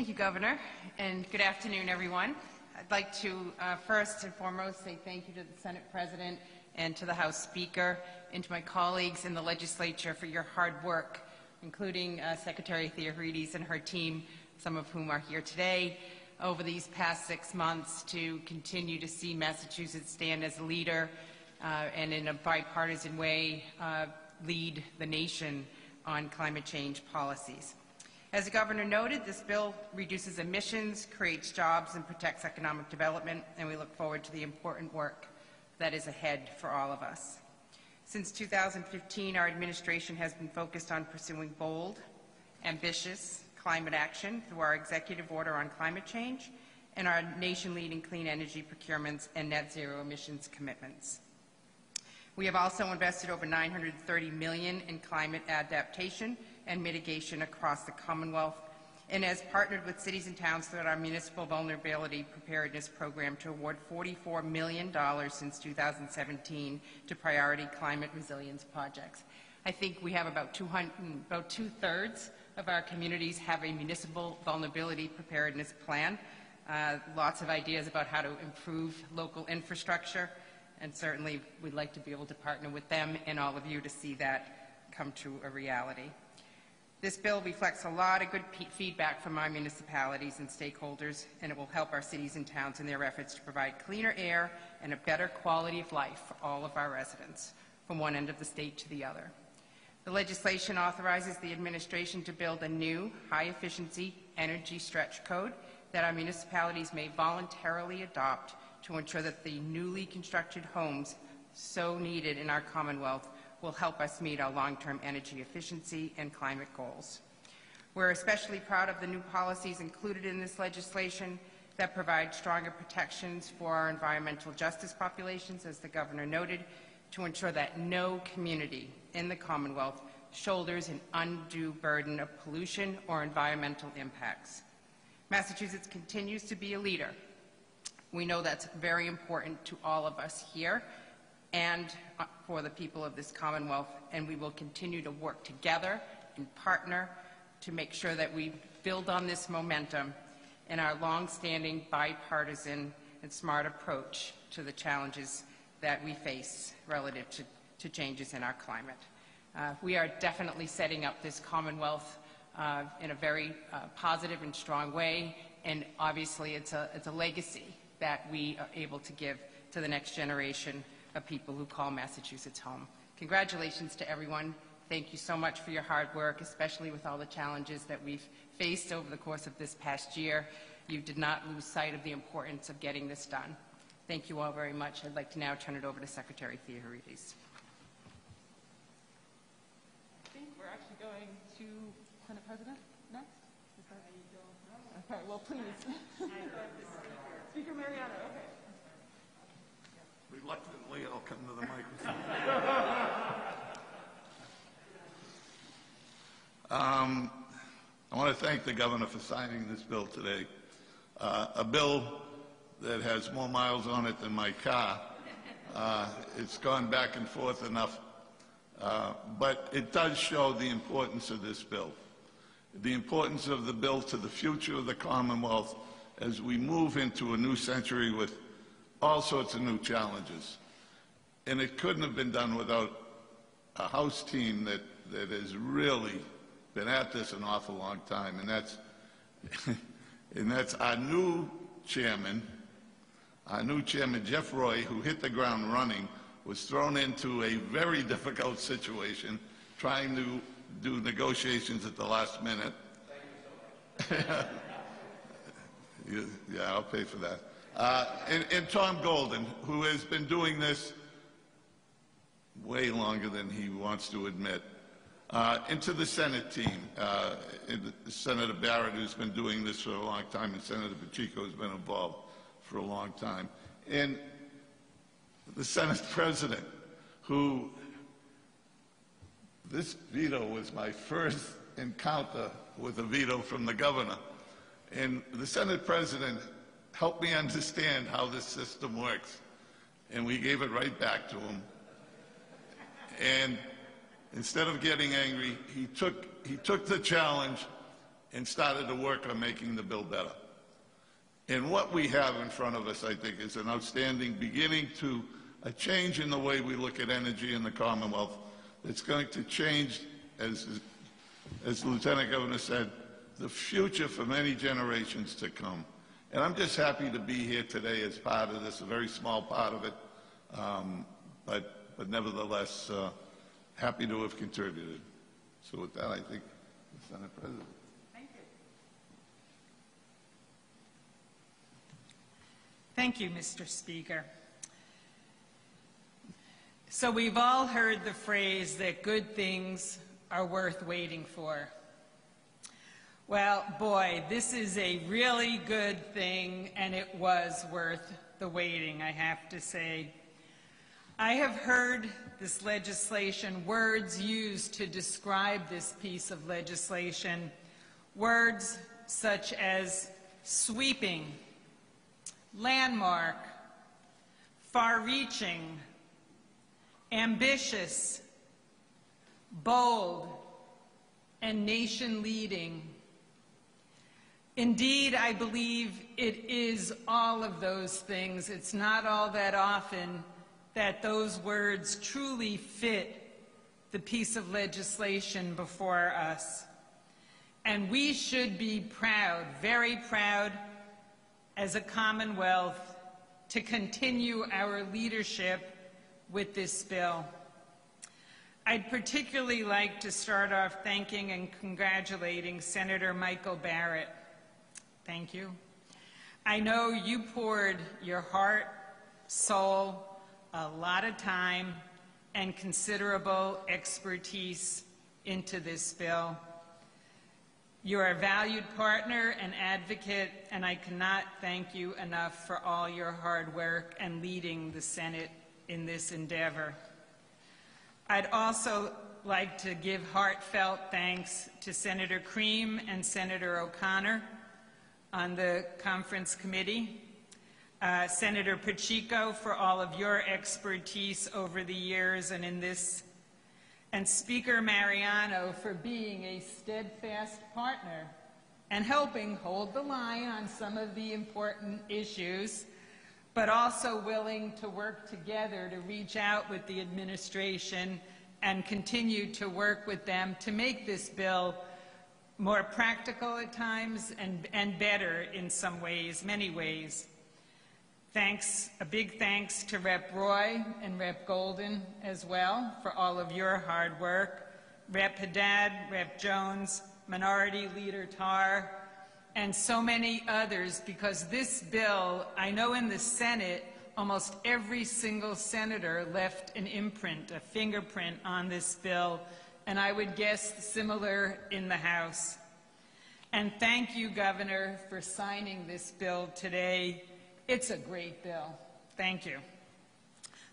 Thank you, Governor, and good afternoon, everyone. I'd like to first and foremost say thank you to the Senate President and to the House Speaker and to my colleagues in the legislature for your hard work, including Secretary Theoharides and her team, some of whom are here today, over these past 6 months to continue to see Massachusetts stand as a leader and in a bipartisan way lead the nation on climate change policies. As the Governor noted, this bill reduces emissions, creates jobs, and protects economic development, and we look forward to the important work that is ahead for all of us. Since 2015, our administration has been focused on pursuing bold, ambitious climate action through our executive order on climate change and our nation-leading clean energy procurements and net zero emissions commitments. We have also invested over $930 million in climate adaptation and mitigation across the Commonwealth, and has partnered with cities and towns throughout our Municipal Vulnerability Preparedness Program to award $44 million since 2017 to priority climate resilience projects. I think we have about two-thirds of our communities have a municipal vulnerability preparedness plan. Lots of ideas about how to improve local infrastructure, and certainly we'd like to be able to partner with them and all of you to see that come to a reality. This bill reflects a lot of good feedback from our municipalities and stakeholders, and it will help our cities and towns in their efforts to provide cleaner air and a better quality of life for all of our residents, from one end of the state to the other. The legislation authorizes the administration to build a new high-efficiency energy stretch code that our municipalities may voluntarily adopt to ensure that the newly constructed homes so needed in our Commonwealth will help us meet our long-term energy efficiency and climate goals. We're especially proud of the new policies included in this legislation that provide stronger protections for our environmental justice populations, as the Governor noted, to ensure that no community in the Commonwealth shoulders an undue burden of pollution or environmental impacts. Massachusetts continues to be a leader. We know that's very important to all of us here and for the people of this Commonwealth, and we will continue to work together and partner to make sure that we build on this momentum in our long-standing bipartisan and smart approach to the challenges that we face relative to changes in our climate. We are definitely setting up this Commonwealth in a very positive and strong way, and obviously it's a legacy that we are able to give to the next generation of people who call Massachusetts home. Congratulations to everyone. Thank you so much for your hard work, especially with all the challenges that we've faced over the course of this past year. You did not lose sight of the importance of getting this done. Thank you all very much. I'd like to now turn it over to Secretary Theoharides. I think we're actually going to Senate President next. Is that... I don't know. Okay, well, please. Speaker Mariano, okay. Reluctantly, I'll come to the microphone. I want to thank the Governor for signing this bill today. A bill that has more miles on it than my car. It's gone back and forth enough, but it does show the importance of this bill, the importance of the bill to the future of the Commonwealth as we move into a new century with all sorts of new challenges. And it couldn't have been done without a House team that has really been at this an awful long time, and that's our new chairman, Jeff Roy, who hit the ground running, was thrown into a very difficult situation trying to do negotiations at the last minute. Thank you so much. Yeah, I'll pay for that. And Tom Golden, who has been doing this way longer than he wants to admit. And to the Senate team, Senator Barrett, who's been doing this for a long time, and Senator Pacheco has been involved for a long time. And the Senate President, who, this veto was my first encounter with a veto from the Governor. And the Senate President helped me understand how this system works. And we gave it right back to him. And instead of getting angry, he took the challenge and started to work on making the bill better. And what we have in front of us, I think, is an outstanding beginning to a change in the way we look at energy in the Commonwealth. It's going to change, as the Lieutenant Governor said, the future for many generations to come. And I'm just happy to be here today as part of this, a very small part of it, but nevertheless, happy to have contributed. So with that, I think the Senate President. Thank you. Thank you, Mr. Speaker. So we've all heard the phrase that good things are worth waiting for. Well, boy, this is a really good thing, and it was worth the waiting, I have to say. I have heard this legislation, words used to describe this piece of legislation, words such as sweeping, landmark, far-reaching, ambitious, bold, and nation-leading. Indeed, I believe it is all of those things. It's not all that often that those words truly fit the piece of legislation before us. And we should be proud, very proud, as a Commonwealth, to continue our leadership with this bill. I'd particularly like to start off thanking and congratulating Senator Michael Barrett. Thank you. I know you poured your heart, soul, a lot of time, and considerable expertise into this bill. You are a valued partner and advocate, and I cannot thank you enough for all your hard work and leading the Senate in this endeavor. I'd also like to give heartfelt thanks to Senator Cream and Senator O'Connor on the conference committee, Senator Pacheco for all of your expertise over the years and in this, and Speaker Mariano for being a steadfast partner and helping hold the line on some of the important issues, but also willing to work together to reach out with the administration and continue to work with them to make this bill more practical at times and better in some ways, many ways. Thanks, a big thanks to Rep. Roy and Rep. Golden as well for all of your hard work. Rep. Haddad, Rep. Jones, Minority Leader Tarr, and so many others, because this bill, I know in the Senate, almost every single senator left an imprint, a fingerprint on this bill, and I would guess similar in the House. And thank you, Governor, for signing this bill today. It's a great bill. Thank you.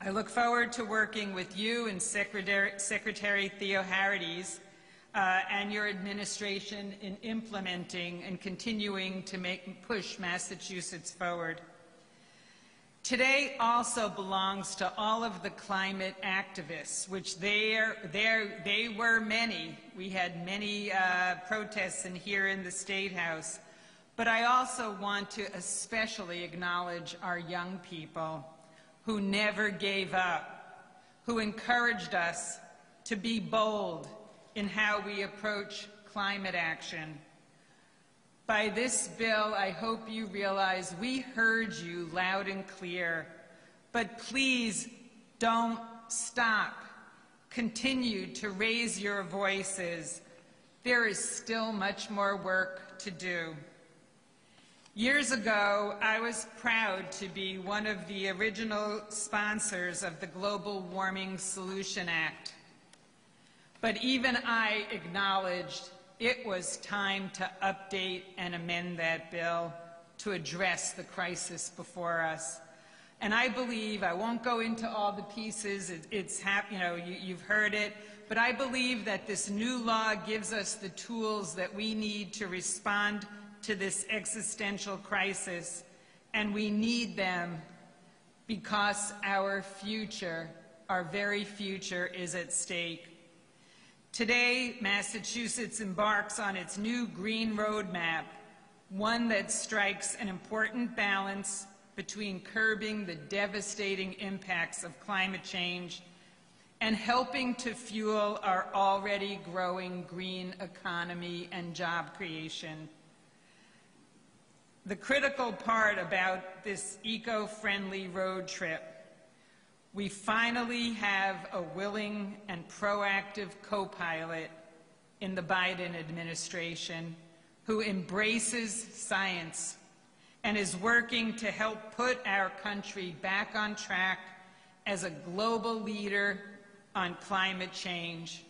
I look forward to working with you and Secretary Theo Harrides and your administration in implementing and continuing to push Massachusetts forward. Today also belongs to all of the climate activists, which they were many. We had many protests here in the State House. But I also want to especially acknowledge our young people who never gave up, who encouraged us to be bold in how we approach climate action. By this bill, I hope you realize we heard you loud and clear, but please don't stop. Continue to raise your voices. There is still much more work to do. Years ago, I was proud to be one of the original sponsors of the Global Warming Solution Act. But even I acknowledged it was time to update and amend that bill to address the crisis before us. And I believe, I won't go into all the pieces, you've heard it, but I believe that this new law gives us the tools that we need to respond to this existential crisis, and we need them because our future, our very future, is at stake. Today, Massachusetts embarks on its new green roadmap, one that strikes an important balance between curbing the devastating impacts of climate change and helping to fuel our already growing green economy and job creation. The critical part about this eco-friendly road trip, we finally have a willing and proactive co-pilot in the Biden administration who embraces science and is working to help put our country back on track as a global leader on climate change,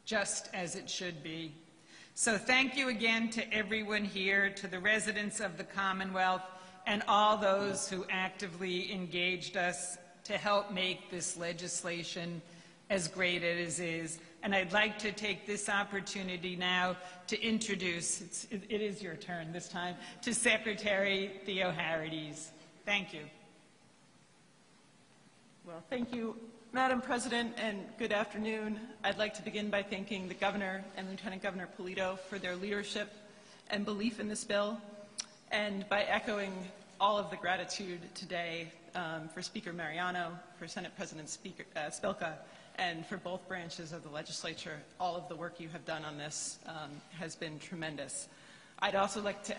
just as it should be. So thank you again to everyone here, to the residents of the Commonwealth, and all those who actively engaged us to help make this legislation as great as it is. And I'd like to take this opportunity now to introduce, it is your turn this time, to Secretary Theo Harrides. Thank you. Well, thank you, Madam President, and good afternoon. I'd like to begin by thanking the Governor and Lieutenant Governor Polito for their leadership and belief in this bill, and by echoing all of the gratitude today for Speaker Mariano, for Senate President Spilka, and for both branches of the legislature. All of the work you have done on this has been tremendous. I'd also like to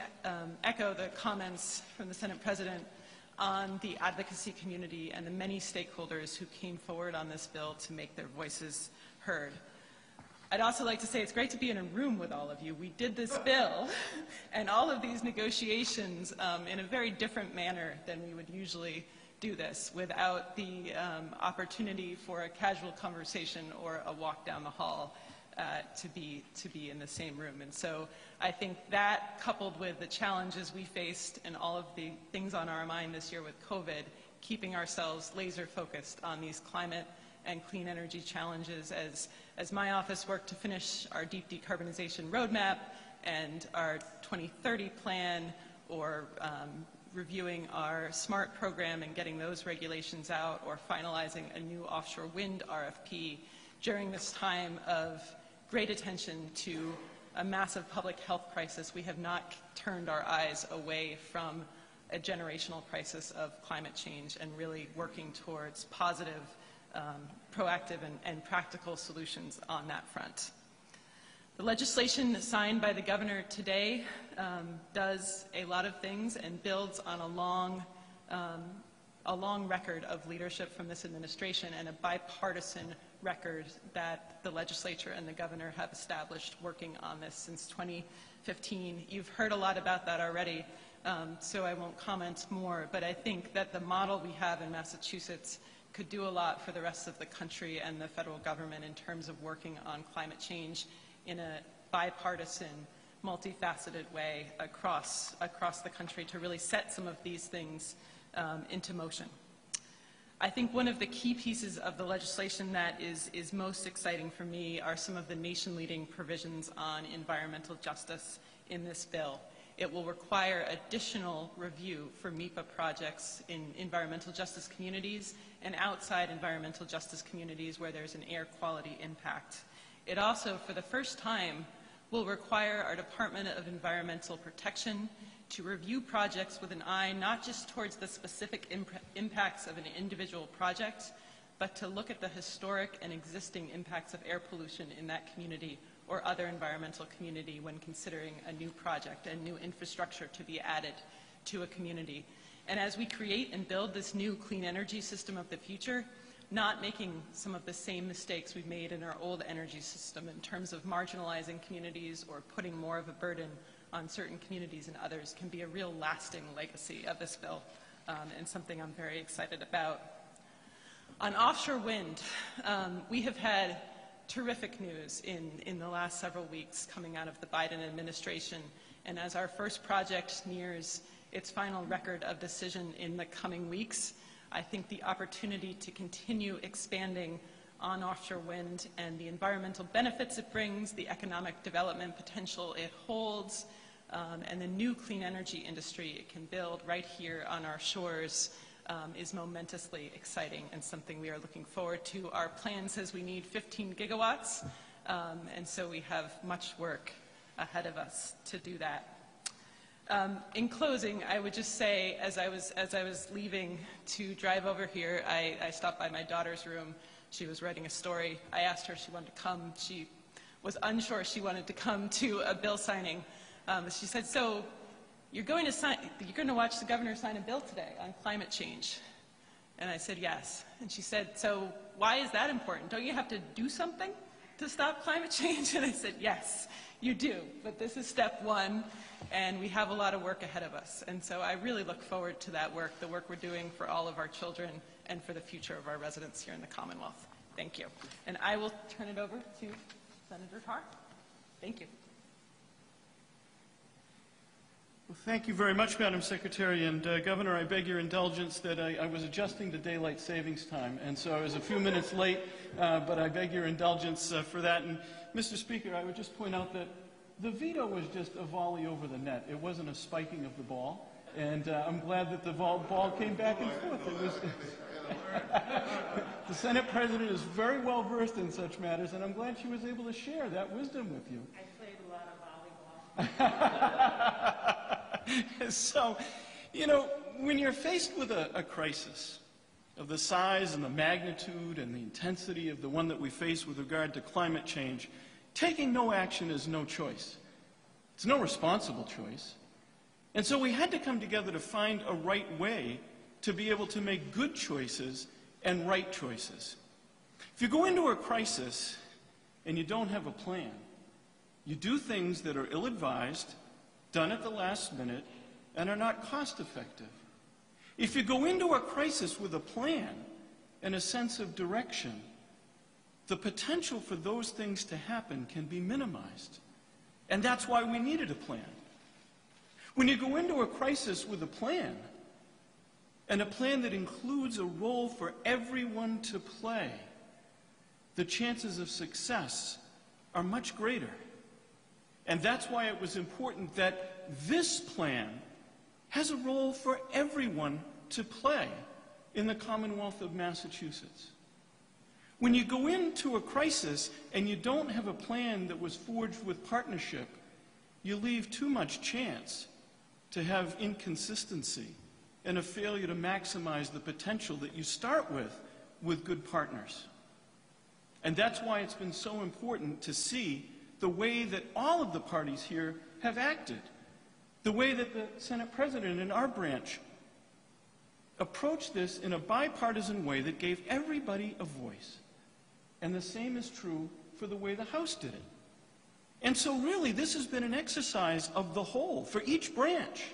echo the comments from the Senate President on the advocacy community and the many stakeholders who came forward on this bill to make their voices heard. I'd also like to say it's great to be in a room with all of you. We did this bill and all of these negotiations in a very different manner than we would usually do this, without the opportunity for a casual conversation or a walk down the hall to be in the same room. And so I think that, coupled with the challenges we faced and all of the things on our mind this year with COVID, keeping ourselves laser focused on these climate and clean energy challenges as my office worked to finish our deep decarbonization roadmap and our 2030 plan, or reviewing our SMART program and getting those regulations out, or finalizing a new offshore wind RFP during this time of great attention to a massive public health crisis. We have not turned our eyes away from a generational crisis of climate change and really working towards positive, proactive, and practical solutions on that front. The legislation signed by the Governor today does a lot of things and builds on a long record of leadership from this administration and a bipartisan record that the legislature and the Governor have established working on this since 2015. You've heard a lot about that already, so I won't comment more, but I think that the model we have in Massachusetts could do a lot for the rest of the country and the federal government in terms of working on climate change in a bipartisan, multifaceted way across the country to really set some of these things into motion. I think one of the key pieces of the legislation that is most exciting for me are some of the nation-leading provisions on environmental justice in this bill. It will require additional review for MEPA projects in environmental justice communities and outside environmental justice communities where there's an air quality impact. It also, for the first time, will require our Department of Environmental Protection to review projects with an eye not just towards the specific impacts of an individual project, but to look at the historic and existing impacts of air pollution in that community or other environmental community when considering a new project and new infrastructure to be added to a community. And as we create and build this new clean energy system of the future, not making some of the same mistakes we've made in our old energy system in terms of marginalizing communities or putting more of a burden on certain communities and others can be a real lasting legacy of this bill, and something I'm very excited about. On offshore wind, we have had terrific news in the last several weeks coming out of the Biden administration, and as our first project nears its final record of decision in the coming weeks, I think the opportunity to continue expanding on offshore wind and the environmental benefits it brings, the economic development potential it holds, and the new clean energy industry it can build right here on our shores is momentously exciting and something we are looking forward to. Our plan says we need 15 gigawatts And so we have much work ahead of us to do that. In closing, I would just say, as I was leaving to drive over here, I stopped by my daughter's room. She was writing a story. I asked her if she wanted to come. She was unsure she wanted to come to a bill signing. She said, "So you're going to watch the governor sign a bill today on climate change?" And I said, "Yes." And she said, "So why is that important? Don't you have to do something to stop climate change?" And I said, "Yes, you do, but this is step one, and we have a lot of work ahead of us." And so I really look forward to that work, the work we're doing for all of our children and for the future of our residents here in the Commonwealth. Thank you. And I will turn it over to Senator Tarr. Thank you. Well, thank you very much, Madam Secretary. And Governor, I beg your indulgence that I was adjusting to daylight savings time, and so I was a few minutes late, but I beg your indulgence for that. And Mr. Speaker, I would just point out that the veto was just a volley over the net. It wasn't a spiking of the ball, and I'm glad that the ball came back and forth. It was the Senate President is very well versed in such matters, and I'm glad she was able to share that wisdom with you. I played a lot of volleyball. So, you know, when you're faced with a crisis of the size and the magnitude and the intensity of the one that we face with regard to climate change, taking no action is no choice. It's no responsible choice. And so we had to come together to find a right way to be able to make good choices and right choices. If you go into a crisis and you don't have a plan, you do things that are ill-advised, done at the last minute, and are not cost-effective. If you go into a crisis with a plan and a sense of direction, the potential for those things to happen can be minimized. And that's why we needed a plan. When you go into a crisis with a plan, and a plan that includes a role for everyone to play, the chances of success are much greater. And that's why it was important that this plan has a role for everyone to play in the Commonwealth of Massachusetts. When you go into a crisis and you don't have a plan that was forged with partnership, you leave too much chance to have inconsistency and a failure to maximize the potential that you start with good partners. And that's why it's been so important to see the way that all of the parties here have acted, the way that the Senate President and our branch approached this in a bipartisan way that gave everybody a voice. And the same is true for the way the House did it. And so really, this has been an exercise of the whole for each branch.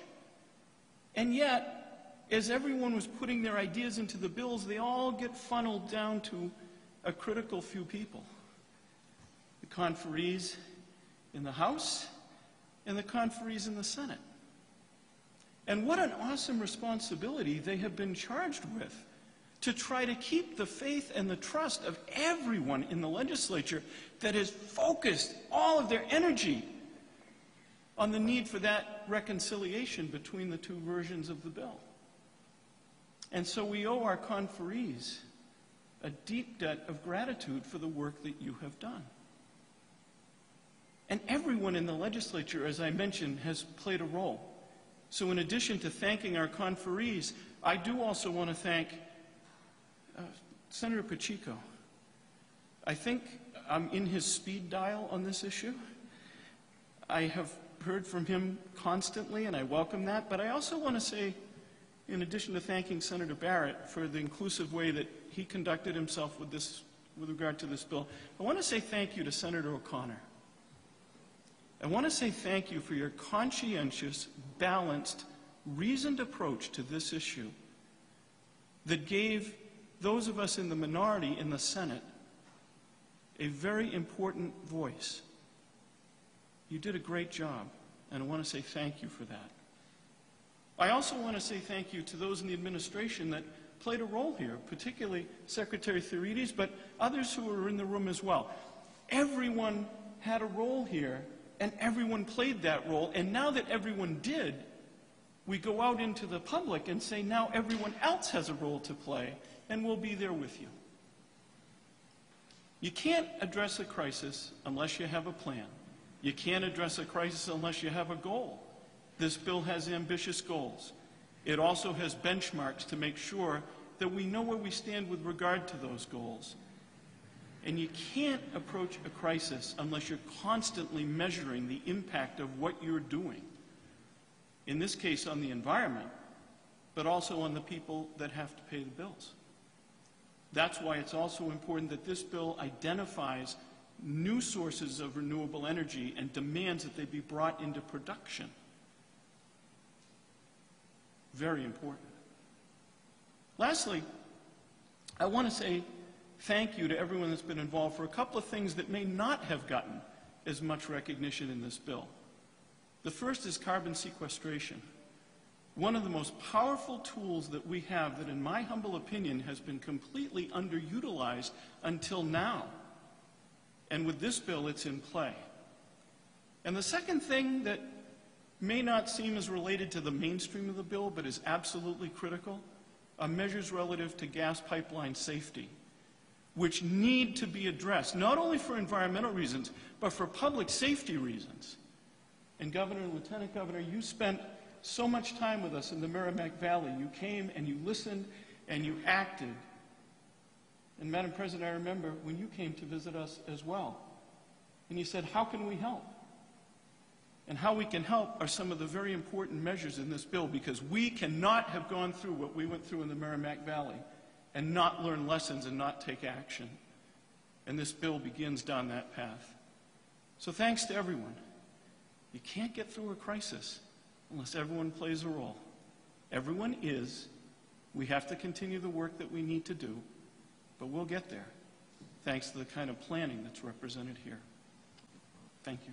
And yet, as everyone was putting their ideas into the bills, they all get funneled down to a critical few people. The conferees in the House and the conferees in the Senate. And what an awesome responsibility they have been charged with to try to keep the faith and the trust of everyone in the legislature that has focused all of their energy on the need for that reconciliation between the two versions of the bill. And so we owe our conferees a deep debt of gratitude for the work that you have done. And everyone in the legislature, as I mentioned, has played a role. So in addition to thanking our conferees, I do also want to thank Senator Pacheco. I think I'm in his speed dial on this issue. I have heard from him constantly, and I welcome that. But I also want to say, in addition to thanking Senator Barrett for the inclusive way that he conducted himself with regard to this bill, I want to say thank you to Senator O'Connor. I want to say thank you for your conscientious, balanced, reasoned approach to this issue that gave those of us in the minority in the Senate a very important voice. You did a great job, and I want to say thank you for that. I also want to say thank you to those in the administration that played a role here, particularly Secretary Therides, but others who are in the room as well. Everyone had a role here, and everyone played that role, and now that everyone did, we go out into the public and say now everyone else has a role to play, and we'll be there with you. You can't address a crisis unless you have a plan. You can't address a crisis unless you have a goal. This bill has ambitious goals. It also has benchmarks to make sure that we know where we stand with regard to those goals. And you can't approach a crisis unless you're constantly measuring the impact of what you're doing. In this case, on the environment, but also on the people that have to pay the bills. That's why it's also important that this bill identifies new sources of renewable energy and demands that they be brought into production. Very important. Lastly, I want to say thank you to everyone that's been involved for a couple of things that may not have gotten as much recognition in this bill. The first is carbon sequestration. One of the most powerful tools that we have that, in my humble opinion, has been completely underutilized until now. And with this bill, it's in play. And the second thing that may not seem as related to the mainstream of the bill, but is absolutely critical, are measures relative to gas pipeline safety, which need to be addressed, not only for environmental reasons, but for public safety reasons. And Governor and Lieutenant Governor, you spent so much time with us in the Merrimack Valley. You came and you listened and you acted. And Madam President, I remember when you came to visit us as well. And you said, how can we help? And how we can help are some of the very important measures in this bill, because we cannot have gone through what we went through in the Merrimack Valley and not learn lessons and not take action. And this bill begins down that path. So thanks to everyone. You can't get through a crisis unless everyone plays a role. Everyone is. We have to continue the work that we need to do, but we'll get there, thanks to the kind of planning that's represented here. Thank you.